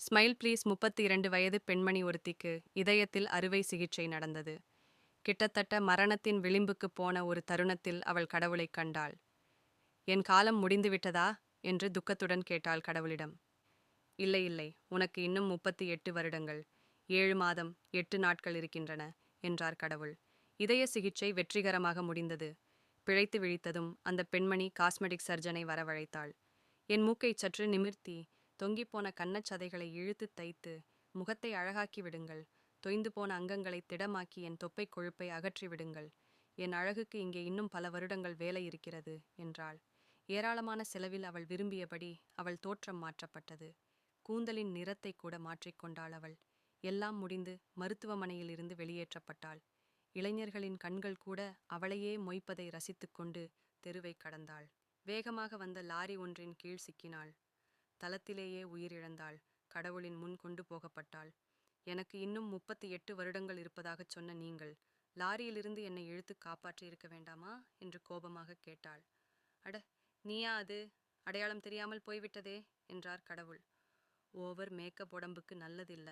Smile please 32 வயது பெண்மணி ஒருத்திக்கு இதயத்தில் அறுவை சிகிச்சை நடந்தது. கிட்டத்தட்ட மரணத்தின் விளிம்புக்கு போன ஒரு தருணத்தில் அவள் கடவுளைக் கண்டாள். என் காலம் முடிந்துவிட்டதா என்று துக்கத்துடன் கேட்டாள் கடவுளிடம். இல்லை இல்லை, உனக்கு இன்னும் 38 வருடங்கள் 7 மாதம் 8 நாட்கள் இருக்கின்றன என்றார் கடவுள். இதய சிகிச்சை வெற்றிகரமாக முடிந்தது. பிழைத்து விழித்ததும் அந்த பெண்மணி காஸ்மெட்டிக் சர்ஜனை வரவழைத்தாள். என் மூக்கை சற்று நிமிர்த்தி தொங்கிப்போன கன்னச்சதைகளை இழுத்து தைத்து முகத்தை அழகாக்கி விடுங்கள். தொய்ந்து போன அங்கங்களை திடமாக்கி என் தொப்பை கொழுப்பை அகற்றி விடுங்கள். என் அழகுக்கு இங்கே இன்னும் பல வருடங்கள் வேலை இருக்கிறது என்றாள். ஏராளமான செலவில் அவள் விரும்பியபடி அவள் தோற்றம் மாற்றப்பட்டது. கூந்தலின் நிறத்தை கூட மாற்றிக்கொண்டாள் அவள். எல்லாம் முடிந்து மருத்துவமனையில் இருந்து வெளியேற்றப்பட்டாள். இளைஞர்களின் கண்கள் கூட அவளையே மொய்ப்பதை ரசித்துக்கொண்டு தெருவை கடந்தாள். வேகமாக வந்த லாரி ஒன்றின் கீழ் சிக்கினாள். தளத்திலேயே உயிரிழந்தாள். கடவுளின் முன் கொண்டு போகப்பட்டாள். எனக்கு இன்னும் 38 வருடங்கள் இருப்பதாகச் சொன்ன நீங்கள் லாரியிலிருந்து என்னை இழுத்து காப்பாற்றி இருக்க வேண்டாமா என்று கோபமாக கேட்டாள். அட, நீயா அது? அடையாளம் தெரியாமல் போய்விட்டதே என்றார் கடவுள். ஓவர் மேக்கப் உடம்புக்கு நல்லதில்ல.